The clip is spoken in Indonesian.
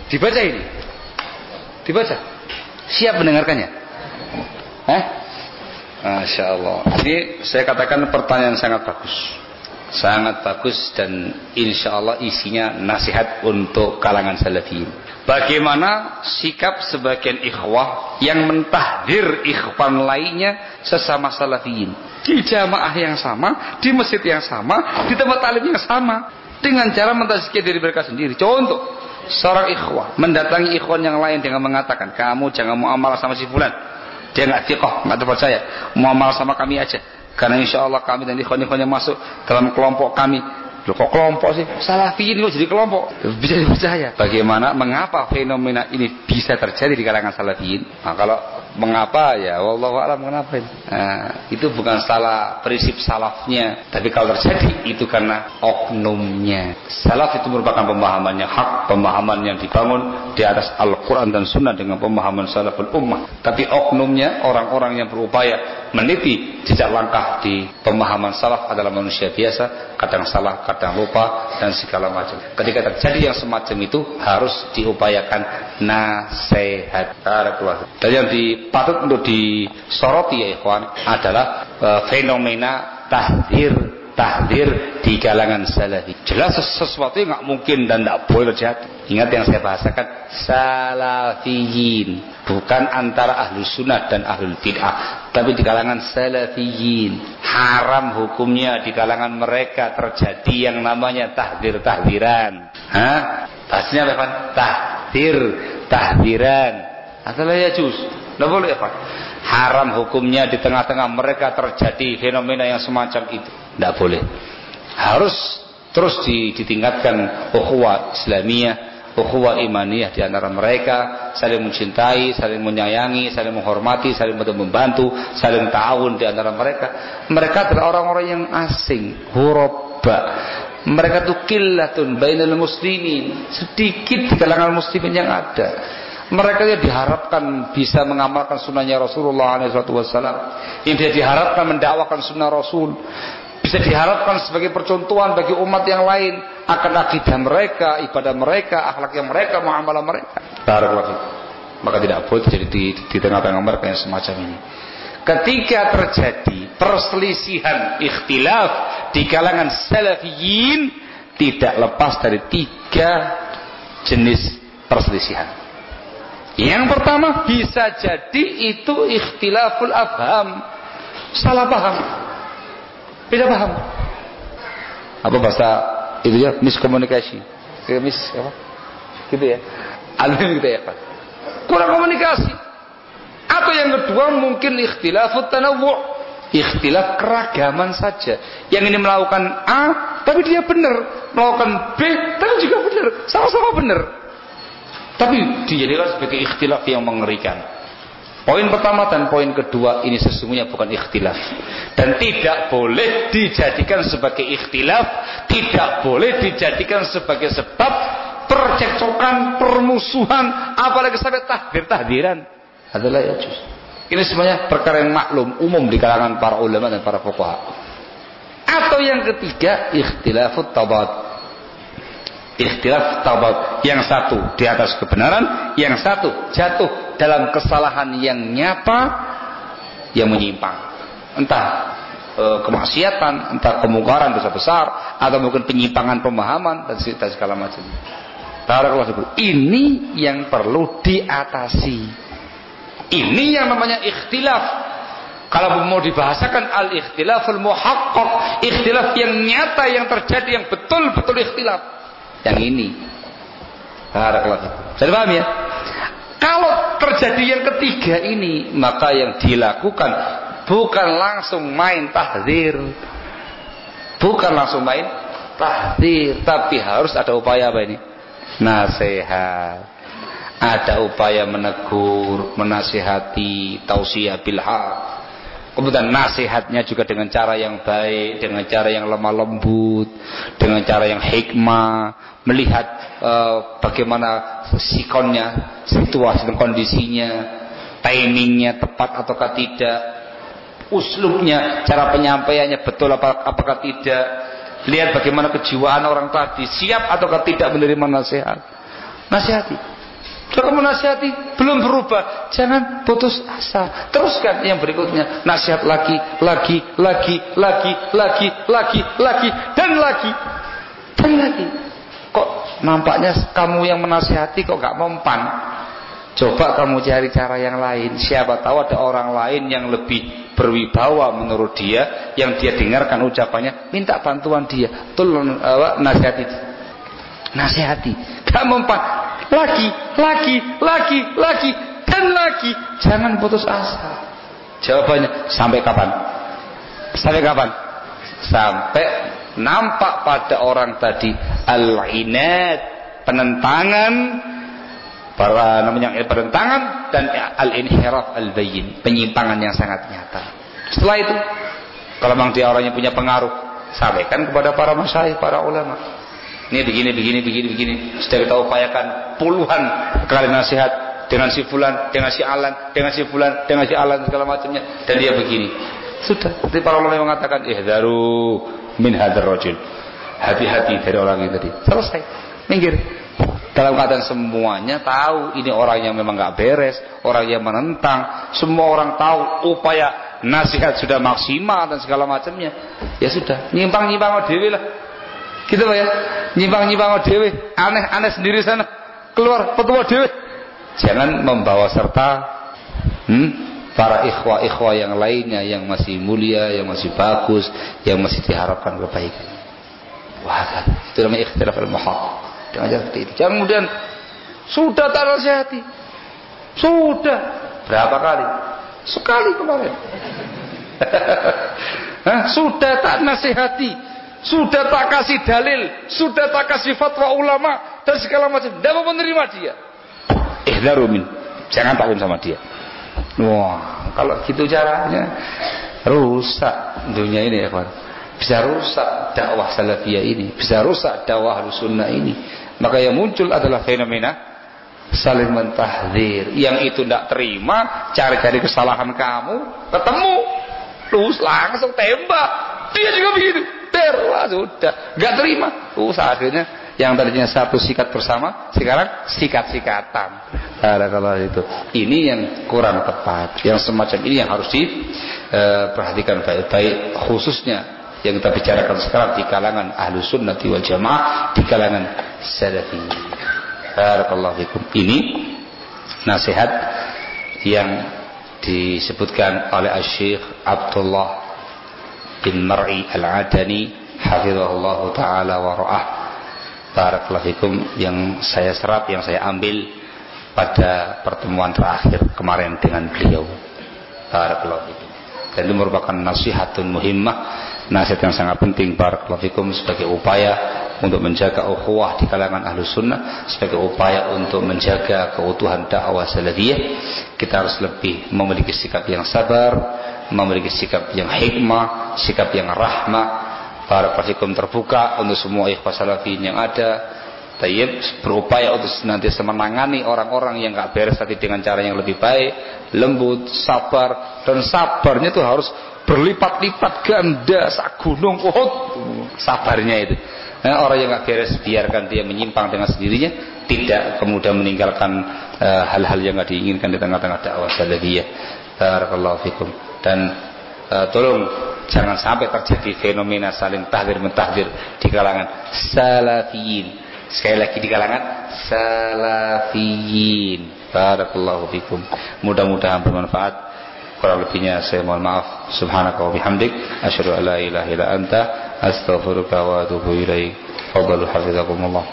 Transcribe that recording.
Dibaca ini. Dibaca. Siap mendengarkannya? Masya Allah. Ini saya katakan pertanyaan sangat bagus. Sangat bagus dan insya Allah isinya nasihat untuk kalangan salafiyin. Bagaimana sikap sebagian ikhwah yang mentahdir ikhwan lainnya sesama salafiyin, di jamaah yang sama, di masjid yang sama, di tempat talim yang sama, dengan cara mentazkiyah diri mereka sendiri. Contoh, seorang ikhwah mendatangi ikhwan yang lain dengan mengatakan, kamu jangan muamalah sama si fulan, dia nggak thiqah, nggak terpercaya, muamalah sama kami aja, karena insya Allah kami dan ikhwan-ikhwan yang masuk dalam kelompok kami. Loh, kok kelompok sih? Salafiyin kok jadi kelompok? Bisa dipercaya. Bagaimana, mengapa fenomena ini bisa terjadi di kalangan salafiyin? Nah, kalau mengapa ya wallahu a'lam kenapa ini. Itu bukan salah prinsip salafnya, tapi kalau terjadi itu karena oknumnya. Salaf itu merupakan pemahamannya hak, pemahaman yang dibangun di atas Al-Quran dan Sunnah dengan pemahaman salaful ummah. Tapi oknumnya, orang-orang yang berupaya meniti jejak langkah di pemahaman salaf adalah manusia biasa, kadang salah, kadang lupa dan segala macam. Ketika terjadi yang semacam itu harus diupayakan nasihat. Dan yang patut untuk disoroti ya ikhwan adalah fenomena tahdir di kalangan salafi. Jelas sesuatu yang nggak mungkin dan nggak boleh terjadi. Ingat yang saya bahasakan, salafiyin, bukan antara ahlu sunnah dan ahlul bid'ah, tapi di kalangan salafiyin. Haram hukumnya di kalangan mereka terjadi yang namanya tahdiran. Bahasanya apa? Tahdiran. Adalah ya juz. Nggak boleh apa? Haram hukumnya di tengah-tengah mereka terjadi fenomena yang semacam itu. Nggak boleh. Harus terus ditingkatkan ukhuwah Islamiyah, ukhuwah imaniyah di antara mereka, saling mencintai, saling menyayangi, saling menghormati, saling membantu, saling ta'awun di antara mereka. Mereka adalah orang-orang yang asing, ghuraba. Mereka itu qillatun bainal muslimin, sedikit di kalangan muslimin yang ada. Mereka yang diharapkan bisa mengamalkan sunnahnya Rasulullah SAW, yang dia diharapkan mendakwakan sunnah Rasul, bisa diharapkan sebagai percontohan bagi umat yang lain akan akidah mereka, ibadah mereka, akhlak yang mereka, muamalah mereka. Maka tidak boleh terjadi di tengah-tengah mereka yang semacam ini. Ketika terjadi perselisihan, ikhtilaf di kalangan salafiyin, tidak lepas dari 3 jenis perselisihan. Yang pertama, bisa jadi itu ikhtilaful afham, salah paham, beda paham. Apa bahasa itu ya, miskomunikasi, apa? Gitu ya, alim gitu ya Pak. Kurang komunikasi. Atau yang kedua mungkin ikhtilafut tanawwu', ikhtilaf keragaman saja. Yang ini melakukan A, tapi dia benar, melakukan B, tapi juga benar, sama-sama benar. Tapi dijadikan sebagai ikhtilaf yang mengerikan. Poin pertama dan poin kedua ini sesungguhnya bukan ikhtilaf, dan tidak boleh dijadikan sebagai ikhtilaf, tidak boleh dijadikan sebagai sebab percekcokan, permusuhan, apalagi sampai tahdiran adalah ya juz. Ini semuanya perkara yang maklum umum di kalangan para ulama dan para fuqaha. Atau yang ketiga, ikhtilafut tabad. Ikhtilaf tabad, yang satu di atas kebenaran, yang satu jatuh dalam kesalahan yang nyata, yang menyimpang, entah kemaksiatan, entah kemungkaran dosa besar, atau mungkin penyimpangan pemahaman dan segala macam. Ini yang perlu diatasi. Ini yang namanya ikhtilaf. Kalau mau dibahasakan al-ikhtilaful muhaqqaq, ikhtilaf yang nyata, yang terjadi, yang betul-betul ikhtilaf. Yang ini saya paham ya. Kalau terjadi yang ketiga ini, maka yang dilakukan bukan langsung main tahdzir, bukan langsung main tahdzir, tapi harus ada upaya apa ini? Nasihat, ada upaya menegur, menasihati, tausiyah bil haq. Kemudian nasihatnya juga dengan cara yang baik, dengan cara yang lemah lembut, dengan cara yang hikmah, melihat bagaimana sikonnya, situasi dan kondisinya, timingnya tepat ataukah tidak, uslubnya, cara penyampaiannya betul apakah tidak, lihat bagaimana kejiwaan orang tadi, siap ataukah tidak menerima nasihat. Nasihati. Sudah kamu nasihati, belum berubah, jangan putus asa. Teruskan yang berikutnya, nasihat lagi, dan lagi. Kok nampaknya kamu yang menasihati kok gak mempan? Coba kamu cari cara yang lain. Siapa tahu ada orang lain yang lebih berwibawa menurut dia, yang dia dengarkan ucapannya, minta bantuan dia. Tolong nasihati. Gak mempan. Lagi, dan lagi. Jangan putus asa. Jawabannya, sampai kapan? Sampai nampak pada orang tadi al-inad, penentangan, penentangan, dan al-inhiraf al-bayyin, penyimpangan yang sangat nyata. Setelah itu, kalau memang dia orangnya punya pengaruh, sampaikan kepada para masyayikh, para ulama. Ini begini. Sudah kita upayakan puluhan kali nasihat dengan si fulan, dengan si alan, segala macamnya, dan dia begini. Sudah. Seperti para ulama yang mengatakan, ihdaru min hadzal rajul. Hati-hati dari orang ini tadi. Selesai. Minggir. Dalam keadaan semuanya tahu ini orang yang memang enggak beres, orang yang menentang. Semua orang tahu upaya nasihat sudah maksimal dan segala macamnya. Ya sudah, nyimpang-nyimpang dhewe lah. Gitu Pak ya, nyimpang-nyimpang dhewe, aneh-aneh sendiri sana, keluar petua dhewe. Jangan membawa serta para ikhwah yang lainnya yang masih mulia, yang masih bagus, yang masih diharapkan kebaikan. Wah, itu namanya ikhtilaf al-mahal. Jangan seperti itu. Jangan kemudian sudah tak nasihati. Sudah berapa kali? Sekali kemarin. Sudah tak nasihati. Sudah tak kasih dalil, sudah tak kasih fatwa ulama dan segala macam, tidak mau menerima dia. Ihdarumin, jangan takut sama dia. Wah, kalau gitu caranya rusak dunia ini ya kawan. Bisa rusak dakwah salafiyah ini, bisa rusak dakwah Ahlussunnah ini. Maka yang muncul adalah fenomena saling mentahdzir. Yang itu tidak terima, cari-cari kesalahan kamu, ketemu, terus langsung tembak. Dia juga begitu. Wah, sudah nggak terima. Akhirnya yang tadinya satu sikat bersama sekarang sikat-sikatan. Kalau itu ini yang kurang tepat. Yang semacam ini yang harus diperhatikan baik-baik, khususnya yang kita bicarakan sekarang di kalangan Ahlussunnah wal Jamaah, di kalangan Salafi. Barakallahu fikum. Ini nasihat yang disebutkan oleh Syekh Abdullah bin Mar'i Al-Adani hafizahullah ta'ala wa ra'ah. Barakallahu fikum, yang saya serap, yang saya ambil pada pertemuan terakhir kemarin dengan beliau. Barakallahu fikum. Dan itu merupakan nasihatun muhimmah, nasihat yang sangat penting, barakallahu fikum, sebagai upaya untuk menjaga ukhuwah di kalangan Ahlussunnah, sebagai upaya untuk menjaga keutuhan dakwah salafiyah. Kita harus lebih memiliki sikap yang sabar, memiliki sikap yang hikmah, sikap yang rahmah, barakallahu fikum, terbuka untuk semua ikhwah salafiyin yang ada. Tayyib, berupaya untuk senantiasa menangani orang-orang yang gak beres tadi dengan cara yang lebih baik, lembut, sabar, dan sabarnya itu harus berlipat-lipat ganda sak gunung Uhud. Sabarnya itu. Orang yang gak beres biarkan dia menyimpang dengan sendirinya, tidak kemudian meninggalkan hal-hal yang gak diinginkan di tengah-tengah dakwah salafiyah. Barakallahu fikum. Dan tolong jangan sampai terjadi fenomena saling tahdzir mentahdzir di kalangan salafiyin. Sekali lagi di kalangan salafiyin. Barakallahu fikum. Mudah-mudahan bermanfaat. Kurang lebihnya saya mohon maaf. Subhanaka wa bihamdik, asyhadu an la ilaha illa anta, astaghfiruka wa atubu ilaik. Fadhalu hafizakumullah.